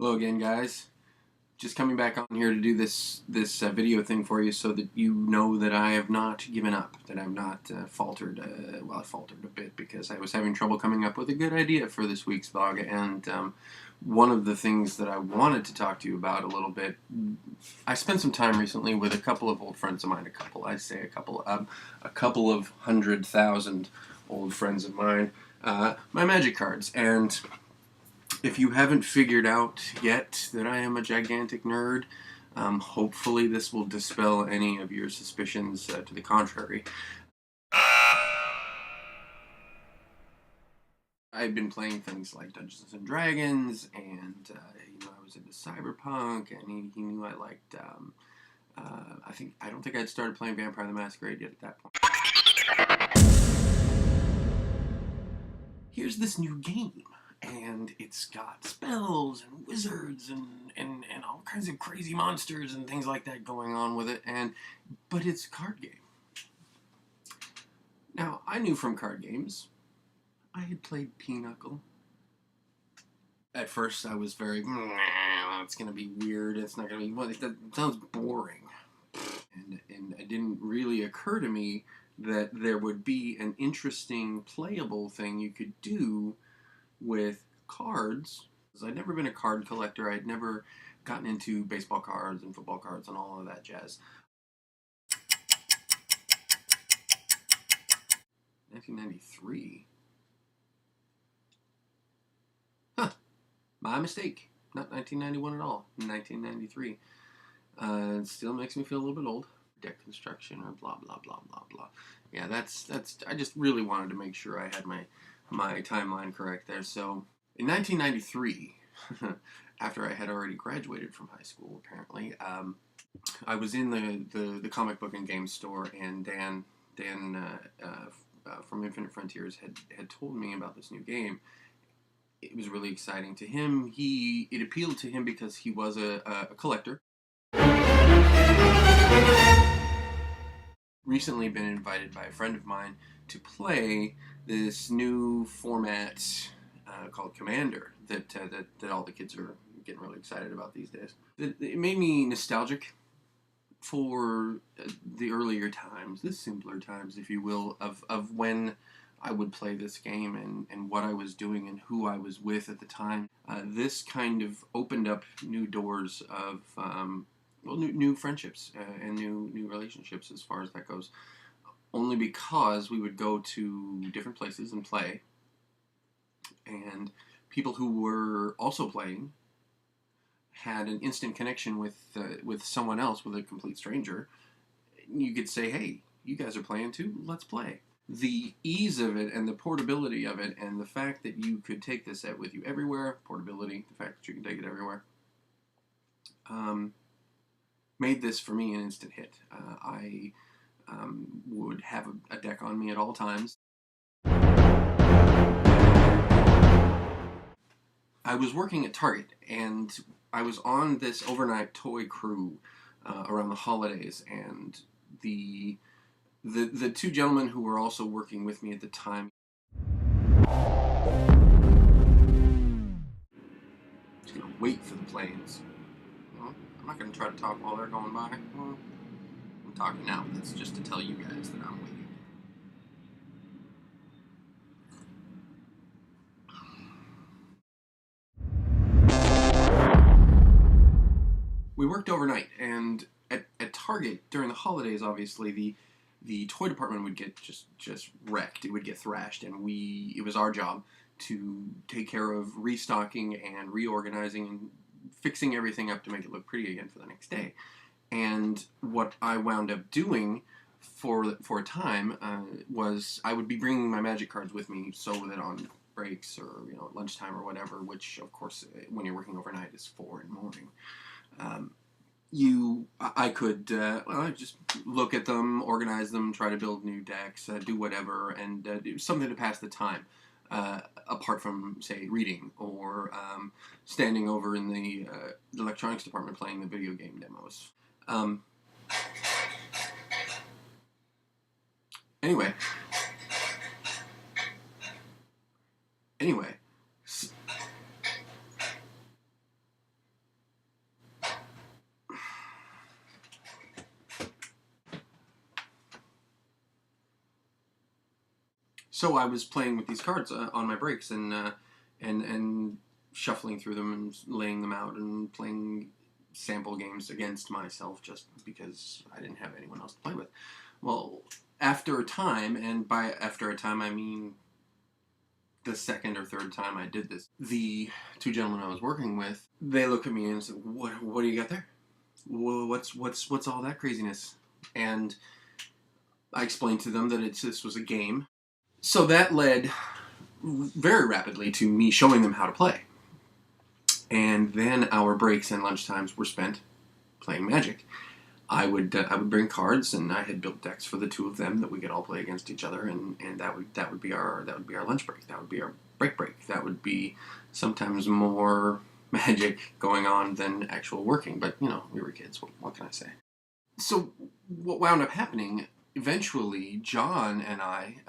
Hello again, guys. Just coming back on here to do this video thing for you, so that you know that I have not given up, that I've not faltered. Well, I faltered a bit because I was having trouble coming up with a good idea for this week's vlog, and one of the things that I wanted to talk to you about a little bit. I spent some time recently with a couple of old friends of mine. A couple of 100,000 old friends of mine. My magic cards, and if you haven't figured out yet that I am a gigantic nerd, hopefully this will dispel any of your suspicions to the contrary. I've been playing things like Dungeons and Dragons, and I was into Cyberpunk, and he knew I liked. I don't think I'd started playing Vampire the Masquerade yet at that point. Here's this new game, and it's got spells and wizards and all kinds of crazy monsters and things like that going on with it, but it's a card game. Now, I knew from card games, I had played Pinochle. At first I was very, it's going to be weird, it's not going to be, well, that sounds boring. And it didn't really occur to me that there would be an interesting playable thing you could do with cards. I'd never been a card collector. I'd never gotten into baseball cards and football cards and all of that jazz. 1993? Huh. My mistake. Not 1991 at all. 1993. It still makes me feel a little bit old. Deck construction or blah blah blah blah blah. Yeah, that's. I just really wanted to make sure I had my timeline correct there. So in 1993, after I had already graduated from high school, apparently, I was in the comic book and game store, and Dan from Infinite Frontiers had told me about this new game. It was really exciting to him. It appealed to him because he was a collector. Recently been invited by a friend of mine to play this new format called Commander that all the kids are getting really excited about these days. It made me nostalgic for the earlier times, the simpler times, if you will, of when I would play this game and what I was doing and who I was with at the time. This kind of opened up new doors of new friendships and new relationships as far as that goes. Only because we would go to different places and play, and people who were also playing had an instant connection with someone else, with a complete stranger. You could say, "Hey, you guys are playing too? Let's play." The ease of it and the portability of it, and the fact that you could take this set with you everywhere, portability, the fact that you can take it everywhere, made this for me an instant hit. I would have a deck on me at all times. I was working at Target, and I was on this overnight toy crew around the holidays, and the two gentlemen who were also working with me at the time. Just gonna wait for the planes. Well, I'm not gonna try to talk while they're going by. Well, I'm talking now. That's just to tell you guys that I'm waiting. We worked overnight, and at Target during the holidays, obviously the toy department would get just wrecked. It would get thrashed, and it was our job to take care of restocking and reorganizing and fixing everything up to make it look pretty again for the next day. And what I wound up doing for a time was I would be bringing my magic cards with me, so that on breaks or lunchtime or whatever, which of course when you're working overnight is 4 in the morning. I could just look at them, organize them, try to build new decks, do whatever, and do something to pass the time, apart from, say, reading or standing over in the electronics department playing the video game demos. Anyway, So I was playing with these cards on my breaks and shuffling through them and laying them out and playing sample games against myself just because I didn't have anyone else to play with. Well, after a time, and by after a time I mean the second or third time I did this, the two gentlemen I was working with, they look at me and said, "What do you got there? What's all that craziness?" And I explained to them that this was a game. So that led very rapidly to me showing them how to play. And then our breaks and lunchtimes were spent playing Magic. I would bring cards, and I had built decks for the two of them that we could all play against each other, and that would be our lunch break. That would be our break. That would be sometimes more Magic going on than actual working. But you know, we were kids. What can I say? So what wound up happening? Eventually, John and I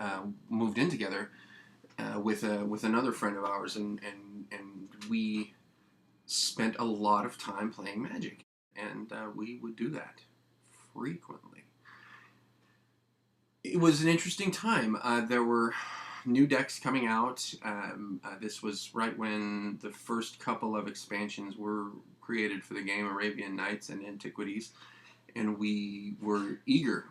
moved in together with another friend of ours, and we spent a lot of time playing Magic, and we would do that frequently. It was an interesting time. There were new decks coming out. This was right when the first couple of expansions were created for the game, Arabian Nights and Antiquities, and we were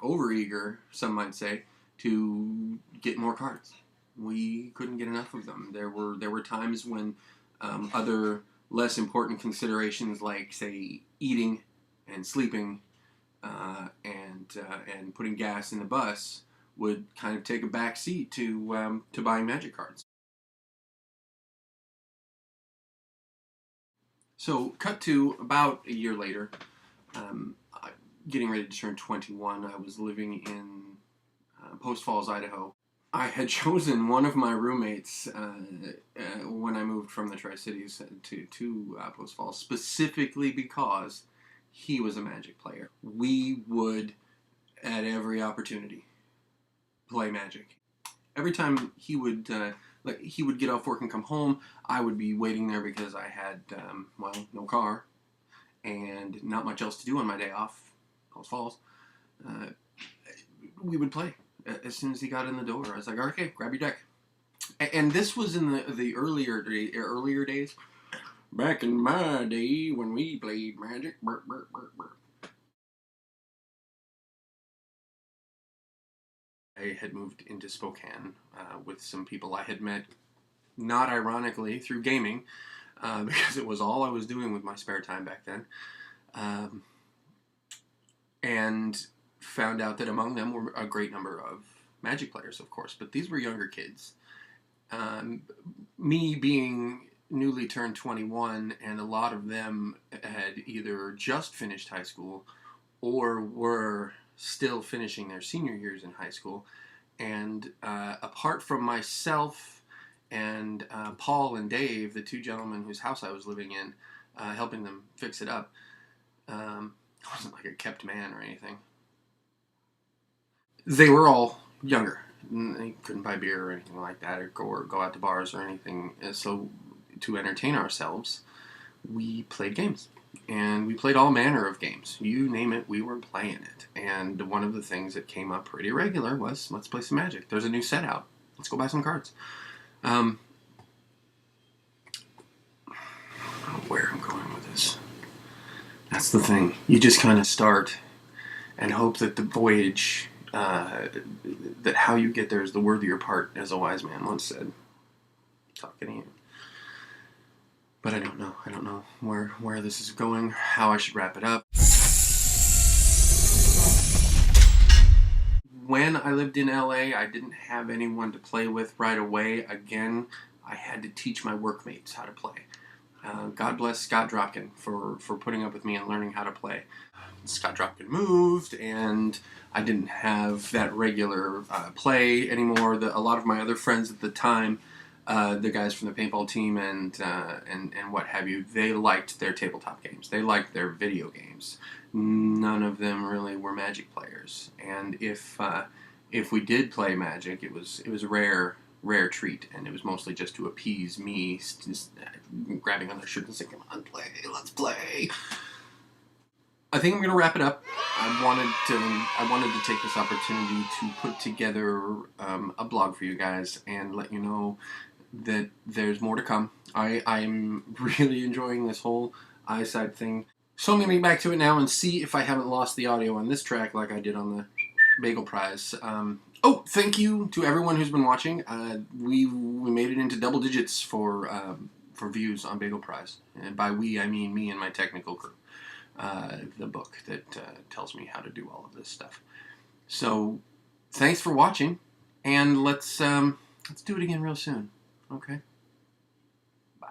over-eager, some might say, to get more cards. We couldn't get enough of them. There were times when other less important considerations, like say eating and sleeping and putting gas in the bus, would kind of take a back seat to buying Magic cards. So, cut to about a year later, getting ready to turn 21. I was living in Post Falls, Idaho. I had chosen one of my roommates when I moved from the Tri-Cities to Post Falls, specifically because he was a Magic player. We would, at every opportunity, play Magic. Every time he would get off work and come home, I would be waiting there because I had no car and not much else to do on my day off. Post Falls. We would play. As soon as he got in the door, I was like, "Okay, grab your deck." And this was in the earlier days. Back in my day when we played Magic. I had moved into Spokane with some people I had met, not ironically, through gaming, because it was all I was doing with my spare time back then. And found out that among them were a great number of Magic players, of course, but these were younger kids. Me being newly turned 21, and a lot of them had either just finished high school or were still finishing their senior years in high school. And apart from myself and Paul and Dave, the two gentlemen whose house I was living in, helping them fix it up, I wasn't like a kept man or anything. They were all younger. They couldn't buy beer or anything like that, or go out to bars or anything. So to entertain ourselves, we played games. And we played all manner of games. You name it, we were playing it. And one of the things that came up pretty regular was, let's play some Magic. There's a new set out. Let's go buy some cards. Where I'm going with this. That's the thing. You just kind of start and hope that the voyage, that how you get there is the worthier part, as a wise man once said. Talking to you. But I don't know. I don't know where this is going, how I should wrap it up. When I lived in LA, I didn't have anyone to play with right away. Again, I had to teach my workmates how to play. God bless Scott Dropkin for putting up with me and learning how to play. Scott Dropkin moved, and I didn't have that regular play anymore. A lot of my other friends at the time, the guys from the paintball team and what have you, they liked their tabletop games. They liked their video games. None of them really were Magic players. And if we did play Magic, it was a rare treat, and it was mostly just to appease me, just grabbing on their shirt and saying, "Come on, play, let's play." I think I'm going to wrap it up. I wanted to take this opportunity to put together a blog for you guys and let you know that there's more to come. I'm really enjoying this whole eyesight thing. So I'm going to get back to it now and see if I haven't lost the audio on this track like I did on the Bagelprise. Oh, thank you to everyone who's been watching. We made it into double digits for views on Bagelprise. And by we, I mean me and my technical crew. The book that tells me how to do all of this stuff. So, thanks for watching, and let's do it again real soon. Okay? Bye.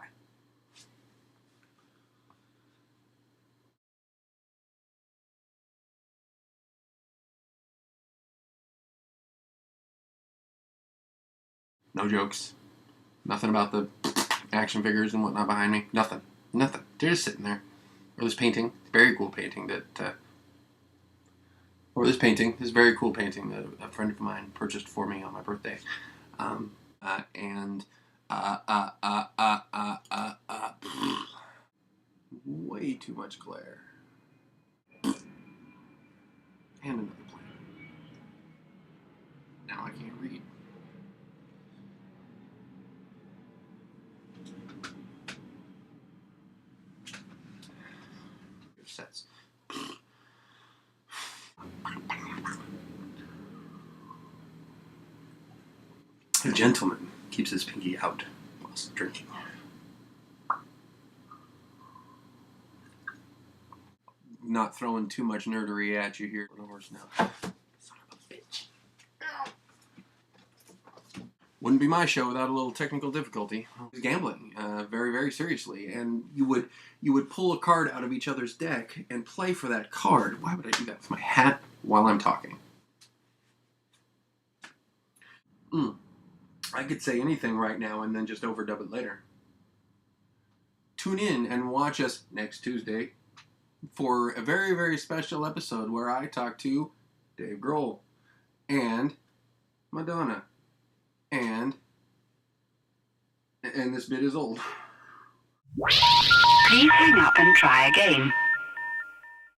No jokes. Nothing about the action figures and whatnot behind me. Nothing. Nothing. They're just sitting there. Or this painting. Very cool painting that... this very cool painting that a friend of mine purchased for me on my birthday. Way too much glare. And another plant. Now I can't read. Sets. A gentleman keeps his pinky out whilst drinking. Not throwing too much nerdery at you here. Now. Son of a bitch. Wouldn't be my show without a little technical difficulty. Gambling, very, very seriously, and you would pull a card out of each other's deck and play for that card. Why would I do that with my hat while I'm talking? I could say anything right now and then just overdub it later. Tune in and watch us next Tuesday for a very, very special episode where I talk to Dave Grohl and Madonna. And this bit is old. Please hang up and try again.